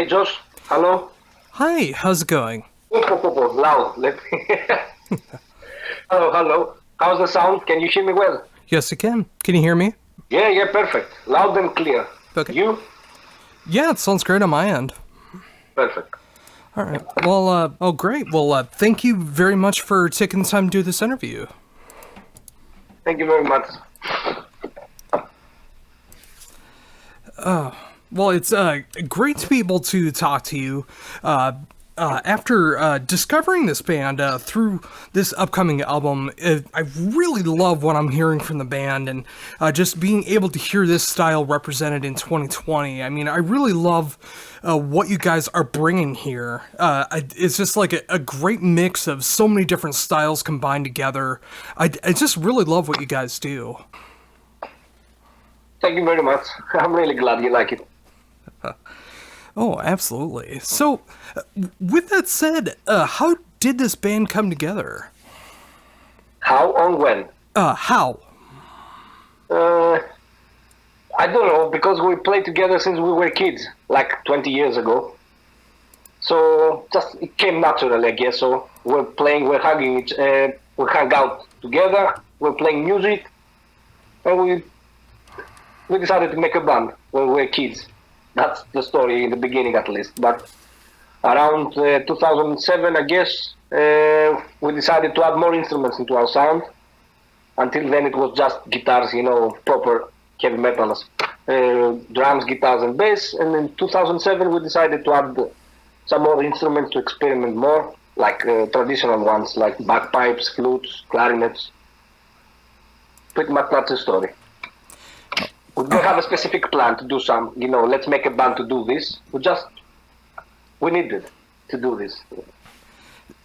Hey Josh, hello. Hi, how's it going? Loud. Let me. Hello, hello. How's the sound? Can you hear me well? Yes, I can. Can you hear me? Yeah, perfect. Loud and clear. Okay. You? Yeah, it sounds great on my end. Perfect. All right. Well, oh, great. Well, thank you very much for taking the time to do this interview. Thank you very much. Well, it's great to be able to talk to you. After discovering this band through this upcoming album, I really love what I'm hearing from the band, and just being able to hear this style represented in 2020. I mean, I really love what you guys are bringing here. It's just like a great mix of so many different styles combined together. I just really love what you guys do. Thank you very much. I'm really glad you like it. Oh, absolutely. So, with that said, how did this band come together? How and when? How? Uh, I don't know, because we played together since we were kids, like 20 years ago. So just it came naturally, I guess. So we're playing, we hang out together, we're playing music, and we decided to make a band when we were kids. That's the story in the beginning, at least. But around 2007, I guess, we decided to add more instruments into our sound. Until then, it was just guitars, proper heavy metal, drums, guitars, and bass. And in 2007, we decided to add some more instruments to experiment more, like traditional ones, like bagpipes, flutes, clarinets. Pretty much that's the story. We don't have a specific plan to do let's make a band to do this. We needed to do this.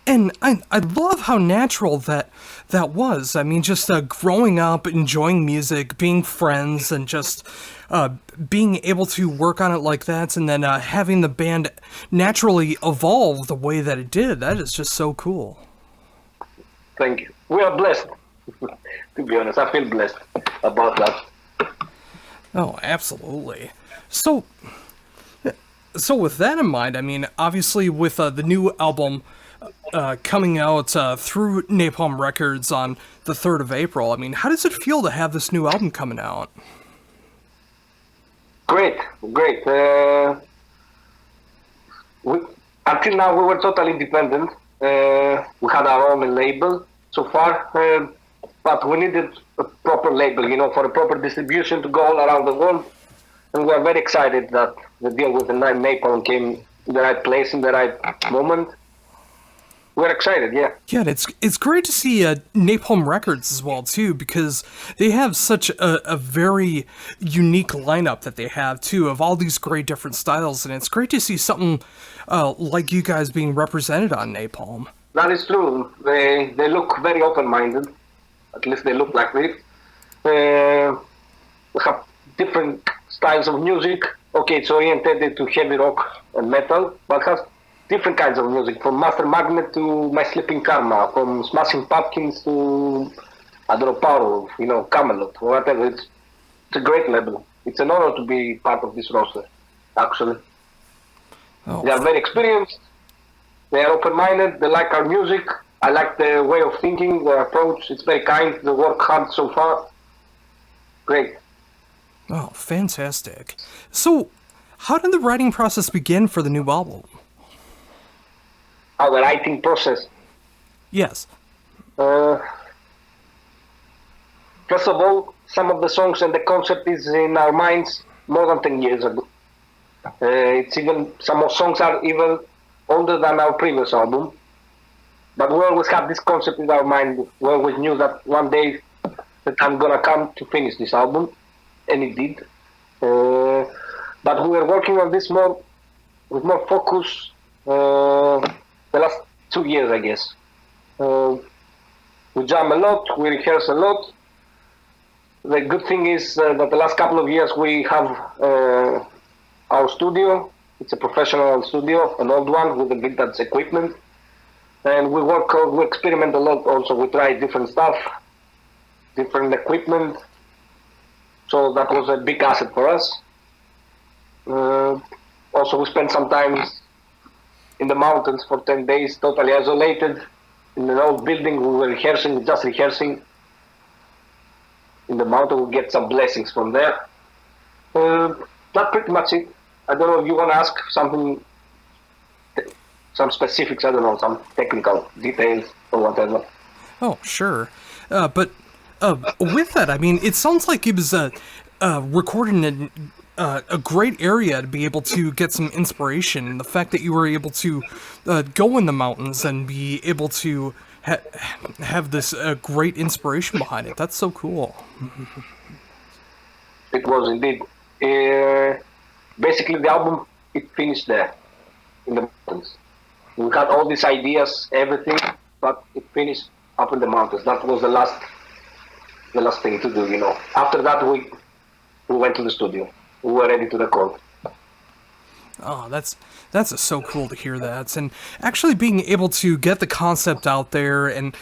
And I love how natural that was. I mean, just growing up, enjoying music, being friends, and just being able to work on it like that, and then having the band naturally evolve the way that it did. That is just so cool. Thank you. We are blessed. To be honest, I feel blessed about that. Oh, absolutely. So with that in mind, I mean, obviously with the new album coming out through Napalm Records on the 3rd of April, I mean, how does it feel to have this new album coming out? Great, great. Until now, we were totally independent. We had our own label so far, but we needed a proper label, for a proper distribution to go all around the world. And we are very excited that the deal with the Napalm came in the right place in the right moment. We're excited, yeah. Yeah, and it's great to see Napalm Records as well too, because they have such a very unique lineup that they have too of all these great different styles, and it's great to see something like you guys being represented on Napalm. That is true. They look very open-minded. At least they look like this. We have different styles of music. Okay, it's oriented to heavy rock and metal, but has different kinds of music, from Master Magnet to My Sleeping Karma, from Smashing Pumpkins to, I don't know, Power, Camelot, or whatever. It's a great label. It's an honor to be part of this roster, actually. Oh, They are very experienced, they are open-minded, they like our music. I like their way of thinking, their approach. It's very kind, they work hard so far. Great. oh, fantastic. So, how did the writing process begin for the new album? Our writing process. Yes. Uh, First of all, some of the songs and the concept is in our minds more than 10 years ago. It's even, some of songs are even older than our previous album. But we always had this concept in our mind. We always knew that one day the time gonna come to finish this album, and it did. But we were working on this with more focus the last 2 years, I guess. We jam a lot, we rehearse a lot. The good thing is that the last couple of years we have our studio. It's a professional studio, an old one with a vintage equipment. And we experiment a lot also. We try different stuff, different equipment. So that was a big asset for us. Also, we spent some time in the mountains for 10 days, totally isolated in an old building. We were rehearsing, just rehearsing. In the mountain, we get some blessings from there. That's pretty much it. I don't know if you want to ask something, some specifics, I don't know, some technical details or whatever. Oh, sure. But with that, I mean, it sounds like it was recording in a great area to be able to get some inspiration. And the fact that you were able to go in the mountains and be able to have this great inspiration behind it. That's so cool. It was indeed. Basically, the album, it finished there in the mountains. We had all these ideas, everything, but it finished up in the mountains. That was the last thing to do, you know. After that, we went to the studio. We were ready to record. Oh, that's so cool to hear that, and actually being able to get the concept out there and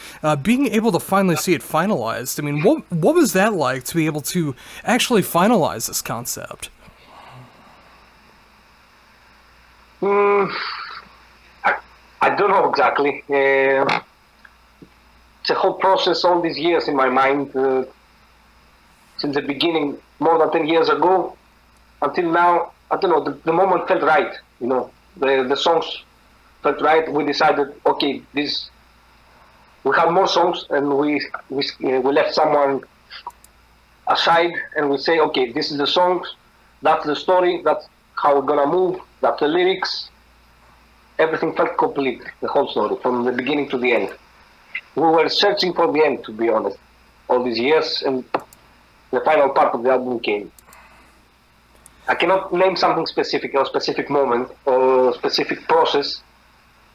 being able to finally see it finalized. I mean, what was that like to be able to actually finalize this concept? I don't know exactly. It's a whole process all these years in my mind, since the beginning, more than 10 years ago, until now. I don't know, the moment felt right, you know, the songs felt right. We decided, okay, we have more songs, and we left someone aside, and we say, okay, this is the songs, that's the story, that's how we're gonna move, that's the lyrics. Everything felt complete, the whole story, from the beginning to the end. We were searching for the end, to be honest, all these years, and the final part of the album came. I cannot name something specific or a specific moment or a specific process.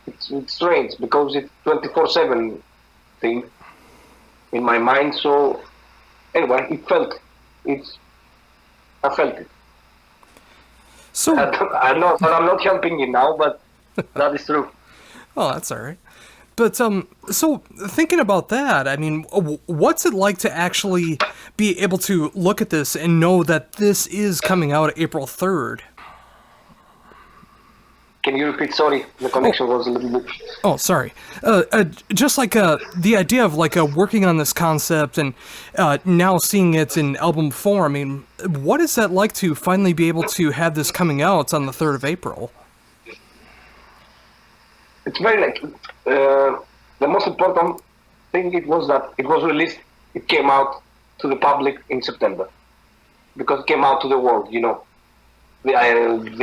It's strange because it's 24/7 thing in my mind. So anyway, I felt it. So I'm not helping you now, but that is true. Oh, that's all right. But so thinking about that, I mean, what's it like to actually be able to look at this and know that this is coming out April 3rd? Can you repeat? Sorry, the connection was a little bit. Oh, sorry. Just like the idea of like working on this concept and now seeing it in album form. I mean, what is that like to finally be able to have this coming out on the 3rd of April? It's very like the most important thing. It was that it was released. It came out to the public in September because it came out to the world. You know, the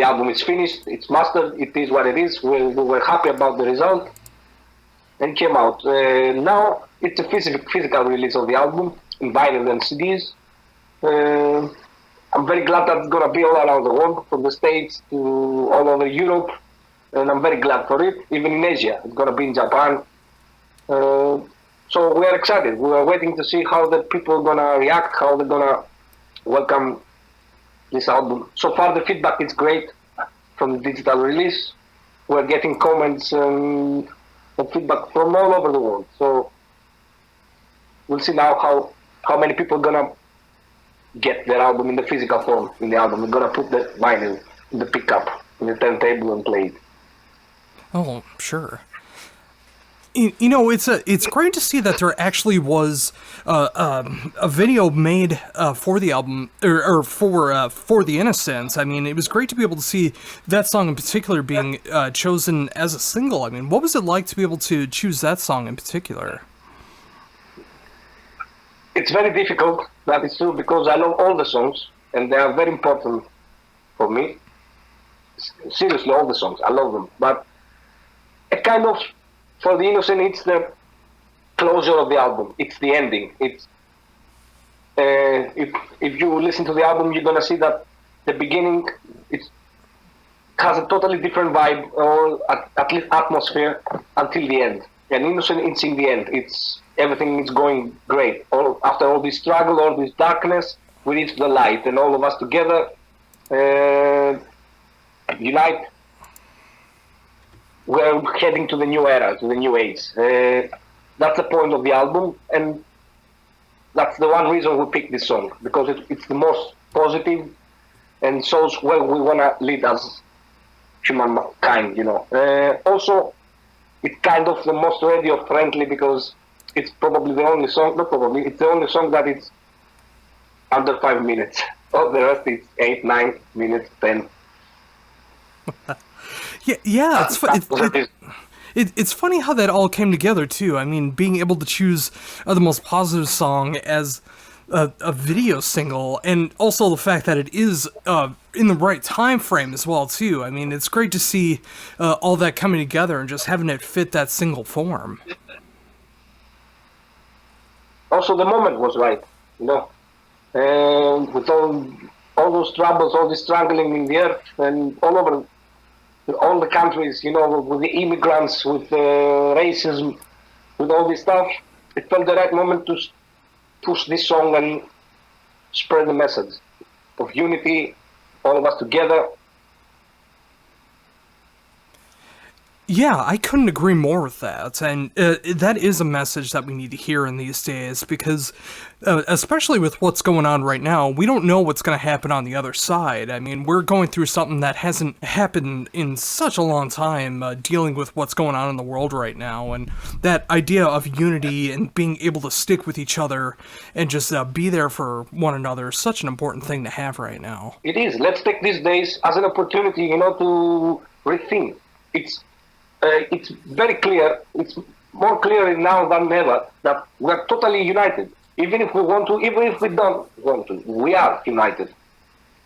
album is finished. It's mastered. It is what it is. We were happy about the result, and it came out. Now it's a physical release of the album in vinyl and CDs. I'm very glad that it's gonna be all around the world, from the States to all over Europe. And I'm very glad for it. Even in Asia, it's gonna be in Japan. So we are excited. We are waiting to see how the people are gonna react, how they're gonna welcome this album. So far, the feedback is great from the digital release. We're getting comments and feedback from all over the world. So we'll see now how many people are gonna get their album in the physical form. In the album, we're gonna put the vinyl in the pickup, in the turntable, and play it. Oh, sure. You know, it's great to see that there actually was a video made for the album or for the Innocents. I mean, it was great to be able to see that song in particular being chosen as a single. I mean, what was it like to be able to choose that song in particular? It's very difficult, that is true, because I love all the songs and they are very important for me. Seriously, all the songs, I love them. But it kind of, for the Innocent, it's the closure of the album. It's the ending. It's if you listen to the album, you're gonna see that the beginning it has a totally different vibe, or at least atmosphere, until the end. And Innocent, it's in the end. It's everything is going great. After all this struggle, all this darkness, we reach the light, and all of us together unite. We're heading to the new era, to the new age. That's the point of the album, and that's the one reason we picked this song, because it's the most positive and shows where we want to lead us humankind, you know. Also, it's kind of the most radio friendly because it's probably the only song, not probably, it's the only song that it's under 5 minutes. All the rest is 8, 9 minutes, 10. Yeah, It's it's funny how that all came together too. I mean, being able to choose the most positive song as a video single, and also the fact that it is in the right time frame as well too. I mean, it's great to see all that coming together and just having it fit that single form. also the moment was right, you know. And with all those troubles, all this struggling in the earth and all over all the countries, you know, with the immigrants, with the racism, with all this stuff, it felt the right moment to push this song and spread the message of unity, all of us together. Yeah, I couldn't agree more with that, and that is a message that we need to hear in these days because, especially with what's going on right now, we don't know what's going to happen on the other side. I mean, we're going through something that hasn't happened in such a long time, dealing with what's going on in the world right now, and that idea of unity and being able to stick with each other and just be there for one another is such an important thing to have right now. It is. Let's take these days as an opportunity, you know, to rethink. It's very clear. It's more clear now than ever that we're totally united. Even if we want to, even if we don't want to, we are united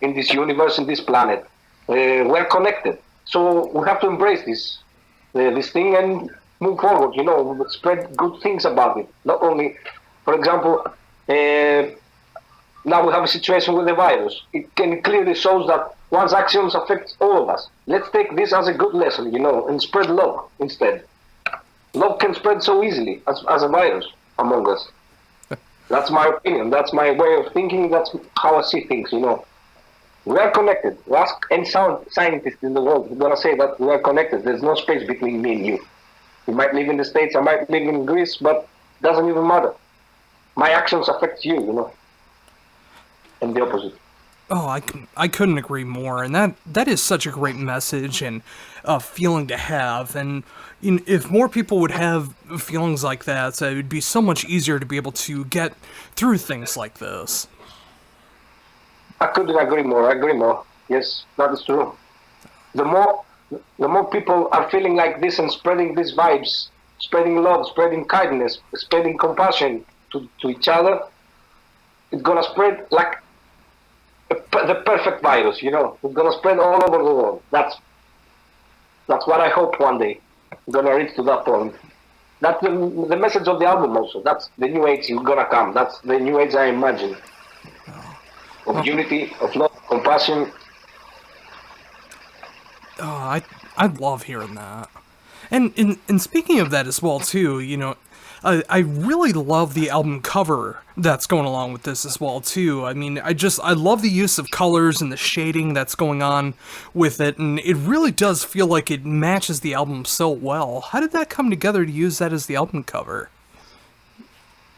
in this universe, in this planet. We're connected. So we have to embrace this thing and move forward. You know, spread good things about it. Not only, for example, now we have a situation with the virus. It can clearly shows that one's actions affect all of us. Let's take this as a good lesson, you know, and spread love instead. Love can spread so easily as a virus among us. That's my opinion. That's my way of thinking. That's how I see things, you know. We are connected. Ask any scientist in the world. We're going to say that we are connected. There's no space between me and you. You might live in the States, I might live in Greece, but it doesn't even matter. My actions affect you, you know. And the opposite. Oh, I couldn't agree more, and that is such a great message and feeling to have. And if more people would have feelings like that, it would be so much easier to be able to get through things like this. I couldn't agree more. I agree more. Yes, that is true. The more people are feeling like this and spreading these vibes, spreading love, spreading kindness, spreading compassion to each other, it's gonna spread like the perfect virus, you know. It's gonna spread all over the world. That's what I hope one day. We're gonna reach to that point. That's the message of the album also. That's the new age is gonna come. That's the new age I imagine. Of unity, of love, compassion. Oh, I love hearing that. And speaking of that as well too, you know, I really love the album cover that's going along with this as well too. I mean, I love the use of colors and the shading that's going on with it, and it really does feel like it matches the album so well. How did that come together to use that as the album cover?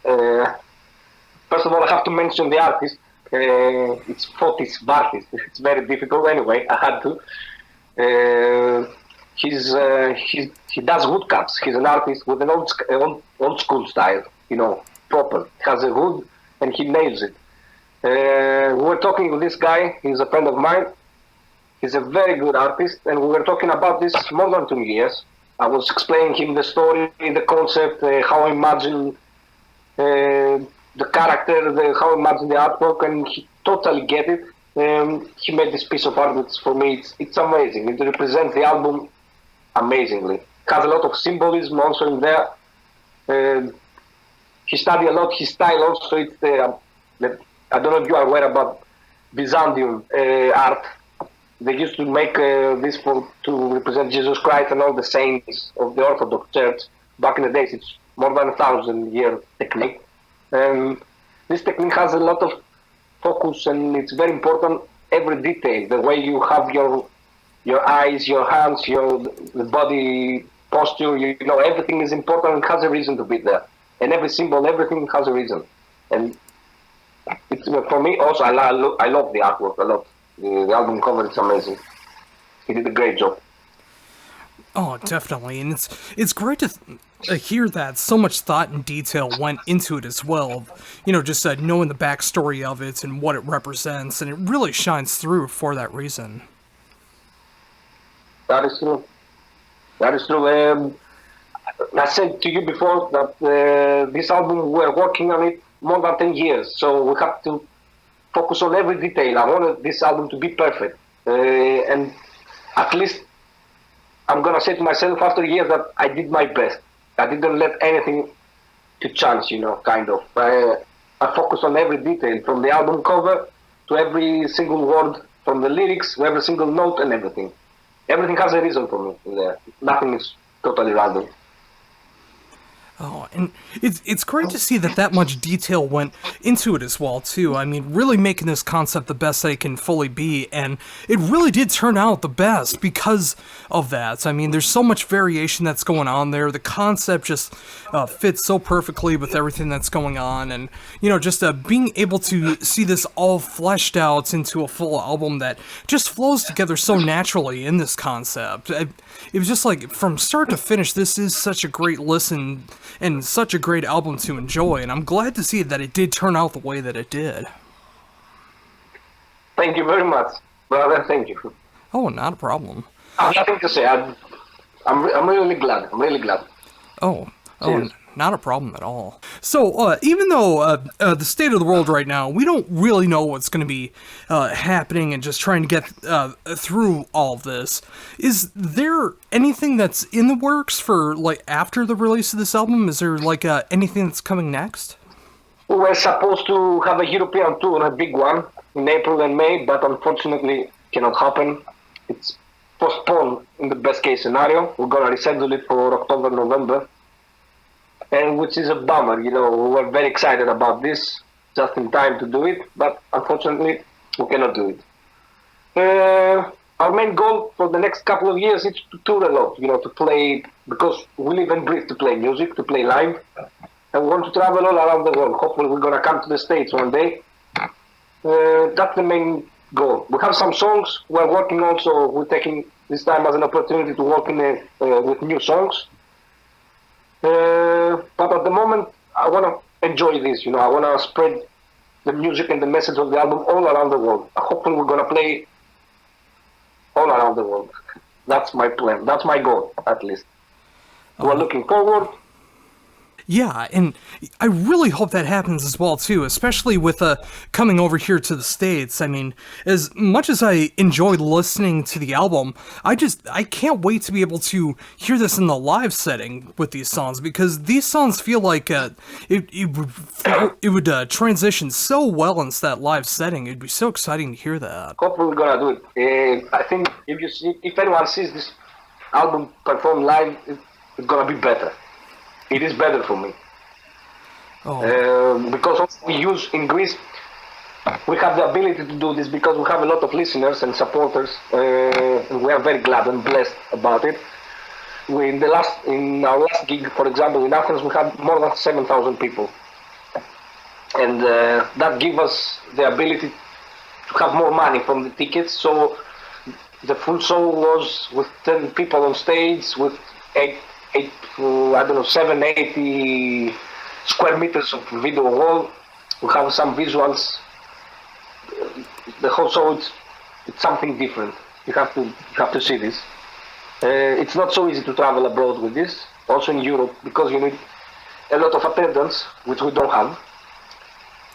First of all, I have to mention the artist. It's Fotis Bartis. It's very difficult anyway. I had to. He does woodcuts. He's an artist with an old school style, you know, proper. He has a wood and he nails it. We were talking with this guy. He's a friend of mine. He's a very good artist, and we were talking about this more than 2 years. I was explaining him the story, the concept, how I imagine the character, how I imagine the artwork, and he totally get it. He made this piece of art that's, for me, it's amazing. It represents the album amazingly. It has a lot of symbolism also in there. He studied a lot his style also. I don't know if you are aware about Byzantium art. They used to make this to represent Jesus Christ and all the saints of the Orthodox Church. Back in the days, it's more than 1,000-year technique. This technique has a lot of focus, and it's very important. Every detail, the way you have your eyes, your hands, the body posture, you know, everything is important and has a reason to be there. And every symbol, everything has a reason. And it's, for me also, I love the artwork a lot. The album cover is amazing. He did a great job. Oh, definitely, and it's great to hear that so much thought and detail went into it as well. Just knowing the backstory of it and what it represents, and it really shines through for that reason. That is true. That is true. I said to you before that this album we're working on it more than 10 years, so we have to focus on every detail. I wanted this album to be perfect, and at least I'm gonna say to myself after years that I did my best. I didn't let anything to chance, kind of. I focused on every detail, from the album cover to every single word, from the lyrics to every single note and everything. Everything has a reason for me in there. Nothing is totally random. Oh, and it's great to see that much detail went into it as well, too. I mean, really making this concept the best they can fully be, and it really did turn out the best because of that. I mean, there's so much variation that's going on there. The concept just fits so perfectly with everything that's going on, and, just being able to see this all fleshed out into a full album that just flows together so naturally in this concept. It was just like, from start to finish, this is such a great listen and such a great album to enjoy, and I'm glad to see that it did turn out the way that it did. Thank you very much, brother. Thank you. Oh, not a problem. I have nothing to say. I'm really glad. I'm really glad. Oh, Cheers. not a problem at all. So, even though the state of the world right now, we don't really know what's going to be happening and just trying to get through all of this, is there anything that's in the works for, like, after the release of this album? Is there, like, anything that's coming next? We were supposed to have a European tour, a big one, in April and May, but unfortunately cannot happen. It's postponed in the best case scenario. We're going to reschedule it for October, November. And which is a bummer, we were very excited about this, just in time to do it, but unfortunately we cannot do it. Our main goal for the next couple of years is to tour a lot, to play, because we live and breathe to play music, to play live, and we want to travel all around the world. Hopefully we're going to come to the States one day. That's the main goal. We have some songs, we're working also, we're taking this time as an opportunity to work with new songs. But at the moment, I want to enjoy this, I want to spread the music and the message of the album all around the world. Hopefully we're going to play all around the world. That's my plan. That's my goal, at least. We're looking forward. Yeah, and I really hope that happens as well, too, especially with coming over here to the States. I mean, as much as I enjoyed listening to the album, I can't wait to be able to hear this in the live setting with these songs, because these songs feel like it would transition so well into that live setting. It'd be so exciting to hear that. Hopefully we're going to do it. I think if anyone sees this album performed live, it's going to be better. It is better for me. Because we use in Greece, we have the ability to do this because we have a lot of listeners and supporters, and we are very glad and blessed about it. In our last gig, for example, in Athens, we had more than 7,000 people, and that gave us the ability to have more money from the tickets. So the full show was with 10 people on stage, with 780 square meters of video wall. We have some visuals. The whole show, it's something different. You have to see this. It's not so easy to travel abroad with this, also in Europe, because you need a lot of attendance, which we don't have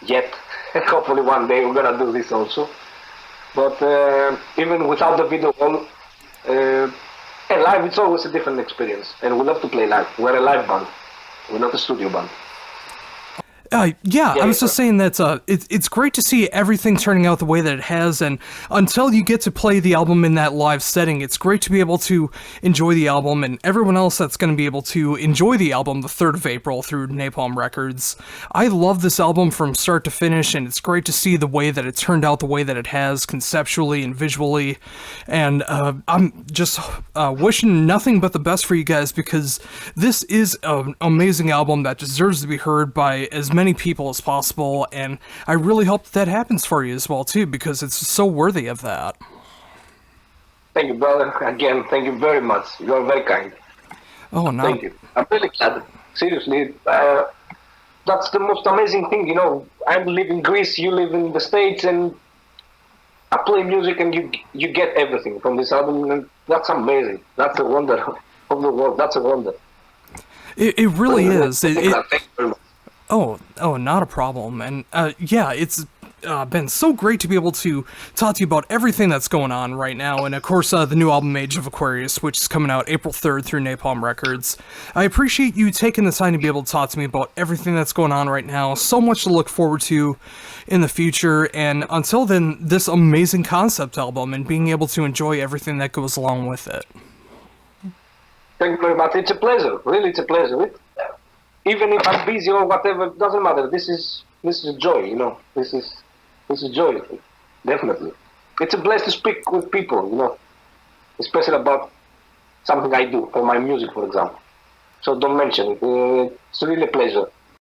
yet. Hopefully one day we're gonna do this also. But even without the video wall, and live, it's always a different experience, and we love to play live. We're a live band, we're not a studio band. Yeah, I was just saying that it's great to see everything turning out the way that it has, and until you get to play the album in that live setting, it's great to be able to enjoy the album, and everyone else that's going to be able to enjoy the album the 3rd of April through Napalm Records. I love this album from start to finish, and it's great to see the way that it turned out the way that it has, conceptually and visually, and I'm just wishing nothing but the best for you guys, because this is an amazing album that deserves to be heard by as many people as possible, and I really hope that happens for you as well too, because it's so worthy of that. Thank you, brother. Again, thank you very much. You are very kind. Oh, Thank not you. I'm really glad. Seriously, that's the most amazing thing. I live in Greece, you live in the States, and I play music, and you get everything from this album, and that's amazing. That's a wonder of the world. That's a wonder. it really is. Thank you very much. Oh, not a problem. And yeah, it's been so great to be able to talk to you about everything that's going on right now. And of course, the new album Age of Aquarius, which is coming out April 3rd through Napalm Records. I appreciate you taking the time to be able to talk to me about everything that's going on right now. So much to look forward to in the future. And until then, this amazing concept album and being able to enjoy everything that goes along with it. Thank you very much. It's a pleasure. Really, it's a pleasure. Even if I'm busy or whatever, it doesn't matter. This is a joy. This is joy, definitely. It's a blessing to speak with people, especially about something I do for my music, for example. So don't mention it. It's really a pleasure.